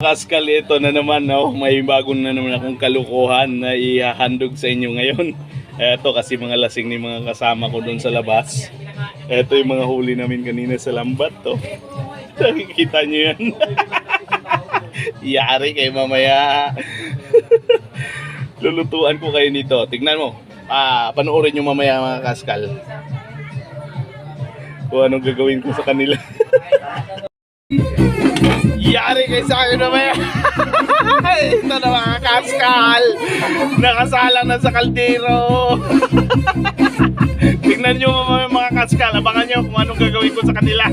Kaskal, ito na naman, no? May bagong na naman akong kalukuhan na ihahandog sa inyo ngayon. Ito kasi mga lasing ni mga kasama ko doon sa labas. Ito yung mga huli namin kanina sa lambat, to. Nakikita nyo yan. Yari kayo mamaya. Lulutuan ko kayo nito. Tignan mo. Panoorin nyo mamaya mga kaskal. Kung anong gagawin ko sa kanila. Yari kayo sa akin mamaya. Ito na mga kaskal. Nakasalang na sa kaldero. Tingnan nyo mga kaskal. Abangan nyo kung anong gagawin ko sa kanila.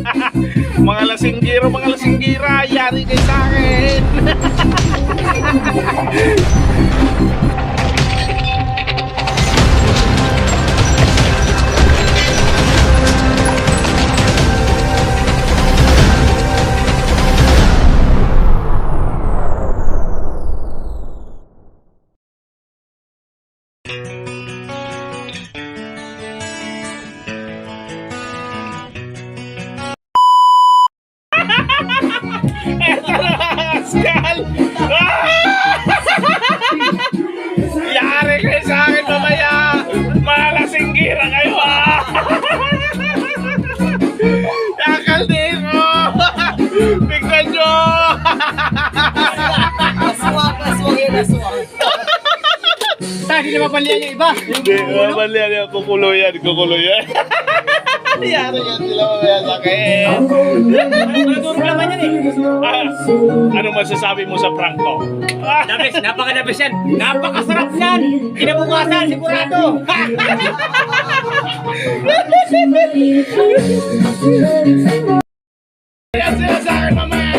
Mga lasinggira. Yari kayo sa akin. Kaskal! Yari kayo sa akin mamaya! Malasinggira kayo Kaldero! Tignan nyo! Aswang yun, aswang. Hindi na mapalian yung iba. Hindi, mapalian yan. Kukulo yan. Yari yan sila mamaya sa akin. Madurog naman yan Ano masasabi mo sa prank ko? Dabis, napaka-dabis yan. Napakasarap yan. Kinabukasan, sigurado. Yan sila sa akin mamaya.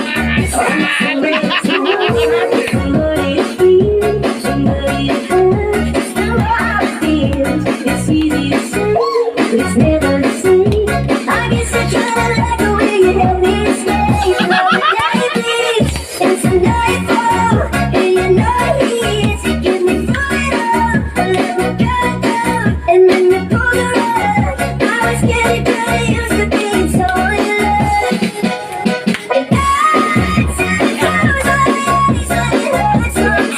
It's never the same. I guess I try to like the way you held me today. You know it bleeds into nightfall, and you know he is. You give me through it all, I let my guard down, and then you pulled the rug. I was getting good, used to being so in love. And I said the colors of the eyes, but it hurts sometimes.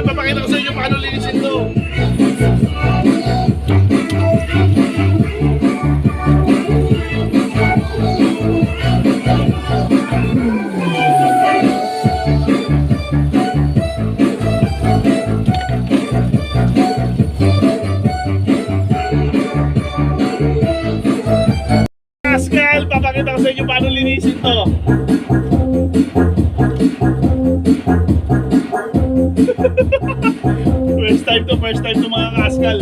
Papakita ko sa inyo paano linisin to. Kaskal, papakita ko sa inyo paano linisin to. First time to mga kaskal.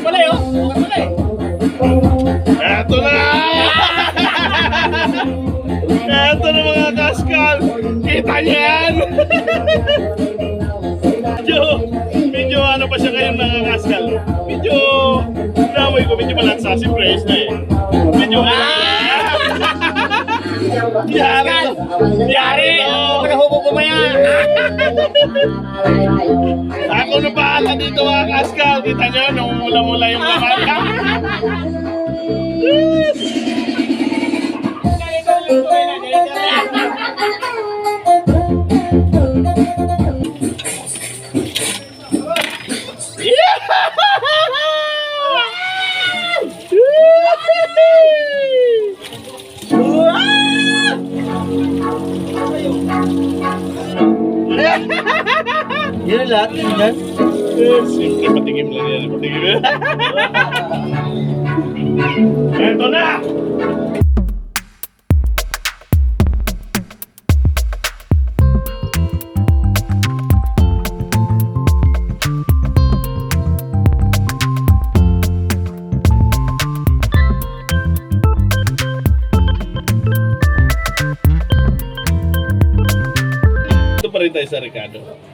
Malay oh. Malay. Eto na! Eto na mga kaskal! Kita niyo yan! medyo ano pa siya ngayon mga kaskal? Medyo namoy ko, medyo malansa si Praise na eh. Medyo Yari! Yari! Pagkahubo ko ba yan? Ako na bahala dito mga kaskal. Kita nyo, namumula-mula yung laman. Yun lahat, yun yan. Siyempre, patigim lang yan. Patigim yan. Eto na! Ito pa rin tayo sa Ricardo.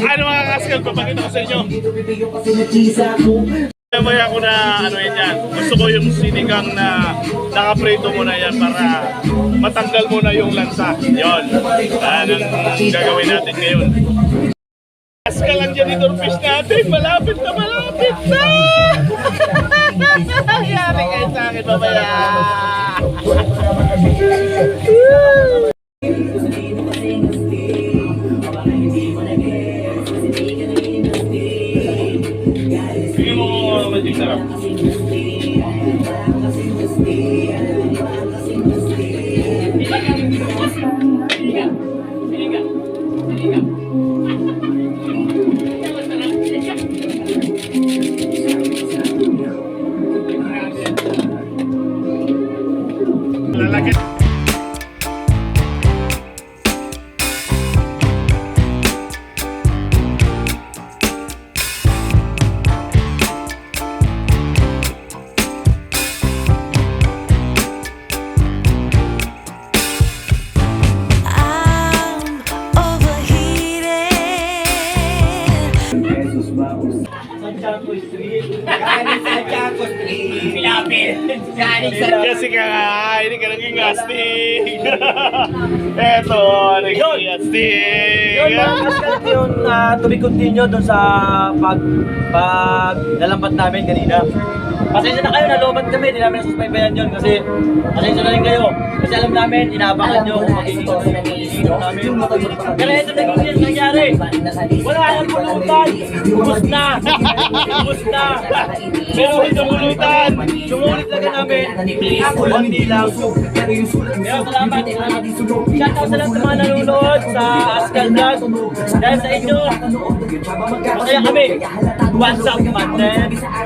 Ano mga kaskal, papakita ko sa inyo. Maya ko na ano yan. Gusto ko yung sinigang na nakaprito muna yan para matanggal muna yung lansa. Yun. Yan ang gagawin natin ngayon. Kaskal ang janitor fish natin. Malapit na malapit na! Yari kayo sa akin mamaya. Sige mo, Magic Sarap. Lalaki. I'm overheated. Pilapil. Galing sa Kasi ka nga, hindi ka naging astig. Eto, naging astig. Yun mga kaskal, yun to be continue doon sa pag nalampat namin kanina. Pasensya na kayo, nalobat kami, hindi namin nasuspaybayan yun kasi pasensya na rin kayo. Kasi alam namin, inaabangan nyo kung magiging namin. Pero ito naging yung nangyari. Wala nang pulutan. Ubus na. Ubus na. Pero hindi pulutan. Sumulit talaga namin. Ako lang hindi lang. Pero salamat. Shoutout sa lahat ng mga nanonood sa Askal Vlog. Dahil sa inyo, masaya kami. What's up, man?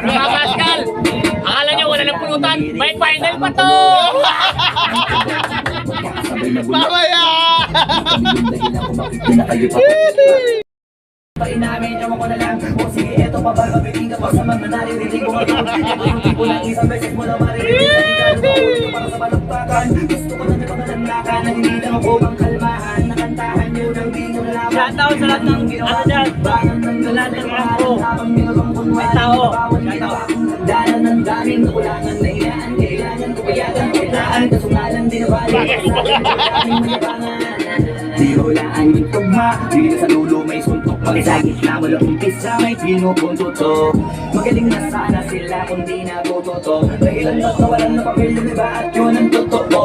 mga Pascal. Akala nyo wala ng pulutan. May final pa to! Mamaya! Inamin, ewan ko na lang. O sige, eto pa ba, mabiting ka pa sa mga naririnig ko ngayon. Ito yung tipo ng isang beses mo na maririnig sa ikaw. Para sa balagtakan, gusto ko na nagpagalandakan na hindi lang ako bang kalmahan. Nakantahan nyo nang di nyo nalaman. Shoutout sa lahat ng ano dyan. Sa lahat ng ako. May tao. Shoutout. Dalan ng daming nakulangan na ilaan. Kailangan ko payagan, kailangan kasungalan. Di na balik sa akin, maraming mayabangan. Di hulaan yung tugma, dito sa lulo may suntok. Magisagit na mula umpisa, may pinupunto to. Magaling na sana sila kung di natututo. Dahilan ba't nawalan na papel yung iba at yun ang totoo.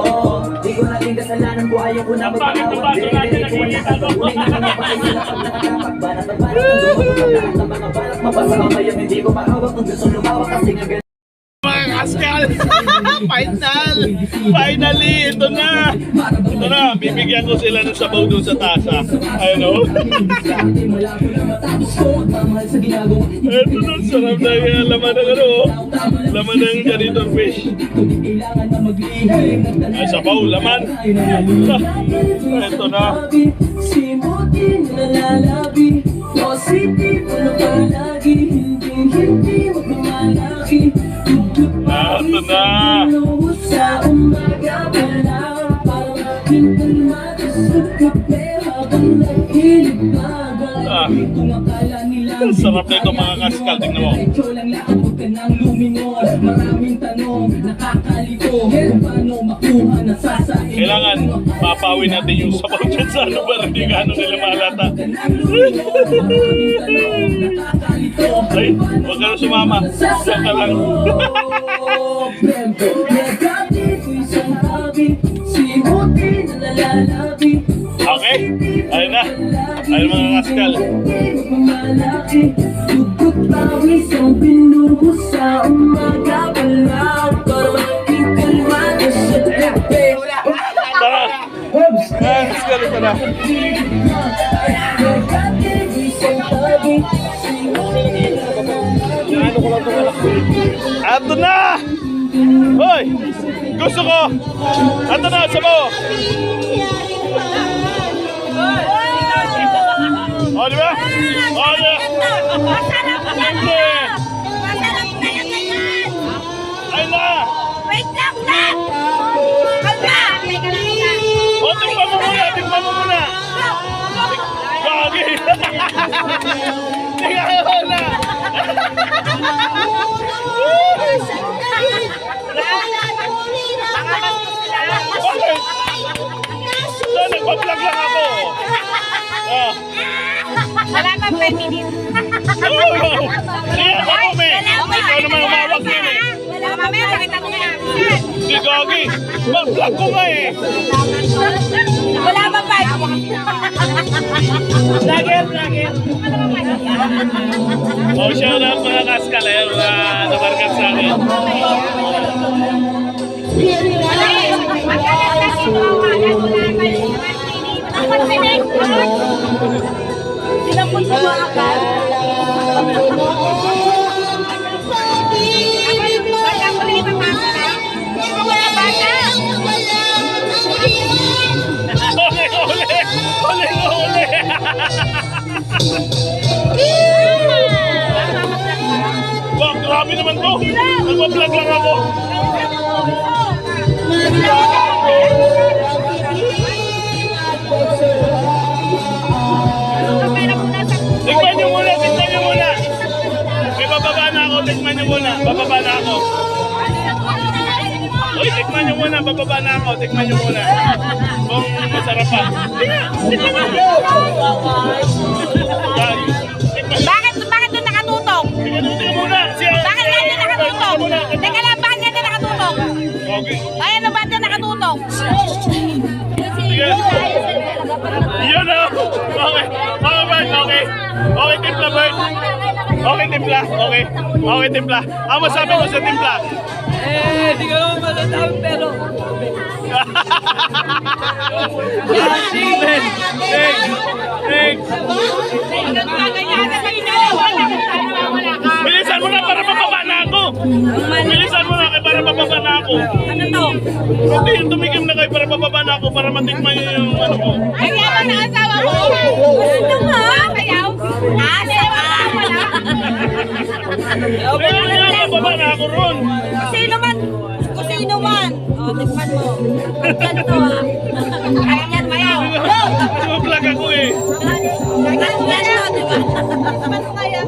Di ko natin kasalanan ko, ayaw ko na magpatawag. Dili ko wala ka pag-uling na nakapatay sila pag nakatapag. Banat at banat ang dumagot ang lahat ng mga balak. Mapasa mamaya hindi ko mahawak kung gusto lumawak kasi nga Mga kaskal! Final! Finally! Ito na! Ito na! Bibigyan ko sila ng sabaw doon sa tasa. Ayun o. Ito na, sarap na yung laman ng ano. Laman ng janitor fish. Ay, sabaw, laman. Ito na. Simutin na lalabi Positive na palagi Hindi magmamalaki Ito na. Sa umaga pa lang Parang aking kalmata sa kape Habang nakilig Ah. Kung akala nila Ang sarap na ito mga kaskal. Tingnan mo. Ikaw lang lahat, huwag ka nang lumingon Maraming tanong, nakakalito Paano makuha na sasain Kailangan mapawin natin yung sabaw dyan sa ano para hindi gano'n nila malata. Ay, huwag ka na sumama. Diyan ka lang. Okay? Ayun na. Ayun mga kaskal. Bukod pawis ang pinuho sa umaga pa lang Para maging kalmado sa tepe Tara. Ah, kaskal, tara. Ato na! Hoy! Gusto ko! Ato na, sabaw! O, di ba? O, di ba? Hindi! Ay na! O, tingnan mo muna! Tingnan mo muna! Gagi! Tingnan mo muna! Bakit? So, nagpa-vlog lang ako. Oh. Wala kang 5 minutes. Siya ako, me. Ikaw naman umawag yun eh. Mamaya, pakita ko nga. Si Gagi. Mag-vlog ko nga eh. Wala pa 5. Vlogger. Oh, shout out mga kaskal eh. Mga nabarkat sa akin. Sinapot mo mga kan. Uli. Wow, grabe naman to. Nagpa-vlog lang ako. Tikman nyo muna. May bababa na ako, tikman nyo muna. Bababa na ako. Uy, tikman nyo muna, bababa na ako. Tikman nyo muna. Kung masarap pa. Tikman nyo. Bakit doon nakatutok? Tingnan muna. Bakit nga doon nakatutok? Teka lang, bakit nga doon nakatutok? Okay. Ay, ano ba doon nakatutok? Sige. Yun na. Okay. Okay, timpla, Bert. Okay, timpla. Ang masabi ko sa timpla. Di ko naman matatawag pero... Thanks! Bilisan mo na para mababa na ako. Para mababa na ako. Ano to? Hindi, tumigim na kayo para mababa na ako para matikman nyo yung ano ko. Ay, yaman na asawa ko. Gusto mo? Ayaw? Asawa ka wala? Kaya nga, mababa na ako ron. Sino man? O, tikman mo. Ganito ah. Kaya yan, mayaw. Nag-vlog ako eh. Ganito, di ba? Tikman mo kaya.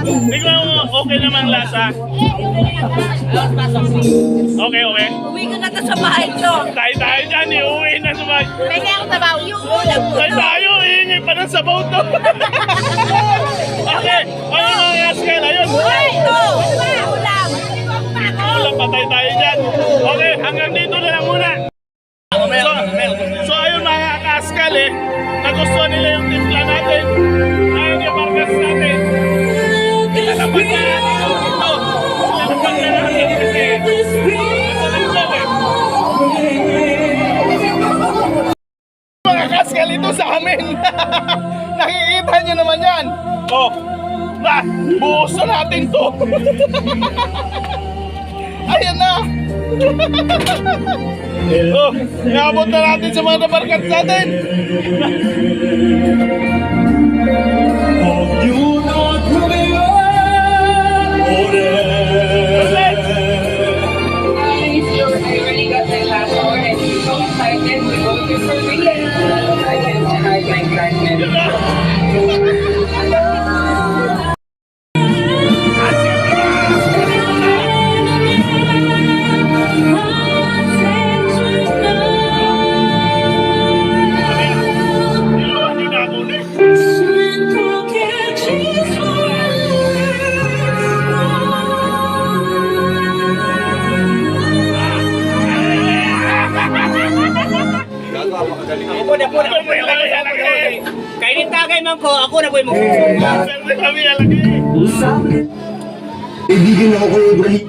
Tingnan mo, okay naman lasa. Okay. Uwi ko na to sa bahay ko. Tayo dyan, iuwi na naman. Pwede ako sabaw. Yung ulam ko to. Tayo, iingay pa ng sabaw to. Okay, ano mga kaskal, ayun. Uy, ito. Ano ba? Ulam. Walang patay tayo dyan. Okay, hanggang dito na lang muna. So ayun mga kaskal eh, nagustuhan nila yung timpla natin. Ayun yung barkas natin. Ilalabas na natin ito. Ilalabas na natin kasi masarap to. dito sa amin. Nakikita nyo naman yan. Oh, buhos na natin to. Ayan na. Oh, iabot na natin sa mga nabarkat sa atin. I already got my last hour and I'm so excited to go to Korea. I can hide my excitement. Kainin tagay man ko, ako na po'y Kami alagi. Ibigin ako kayo, Ibrahim.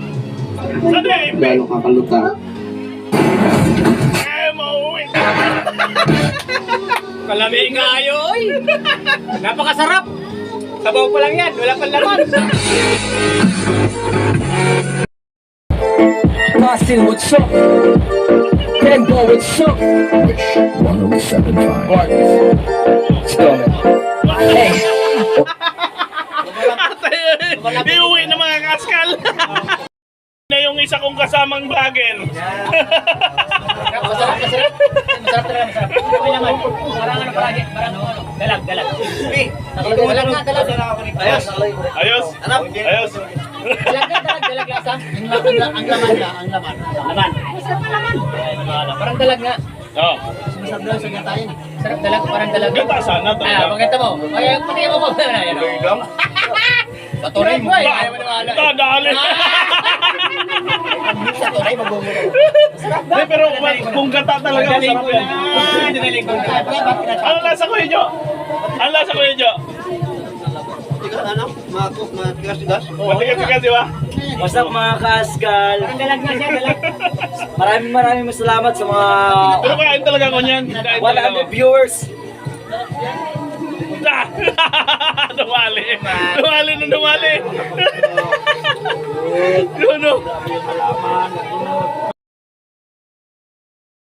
Sanay. Lalo kakaluta. Mauwi. Kalami kayo, oy! Napakasarap! Sabaw pa lang yan, wala pang laman. Austin, what's up? Kenbo, what's up? 107.5. Let's go, man. Hey! Iuwi na mga kaskal. Na yung isa kong kasamang vlogger. Masarap, masarap. Masarap talaga, masarap. Okay naman. Parang ano palagi, parang ano, dalag, dalag. Dalag nga, dalag. Ayos. Ayos. Ayos. Dalag nga, dalag, dalag lasa. Ang laman na, ang laman. Laman. Masarap na laman. Parang dalag nga. Oh. Masarap daw sa gatayin. Sarap dalag, parang dalag. Gata sana talaga. Pakita mo. Ay, patingin mo mo. Ayan, o. Sa tunay mo, eh. Ayaw mo nawala. Dali. Sa tunay, magbumuro. Hindi, pero kung gata talaga masarap yan. Dinaling ko. Ano lasa ko inyo? Ano lasa ko inyo? Matigas-tigas, di ba? What's up mga kaskal? Dalag nga siya, dalag. Maraming salamat sa mga Pero kain talaga ko niyan. Kain talaga ko. 100 viewers. Dumali. Dumali na dumali.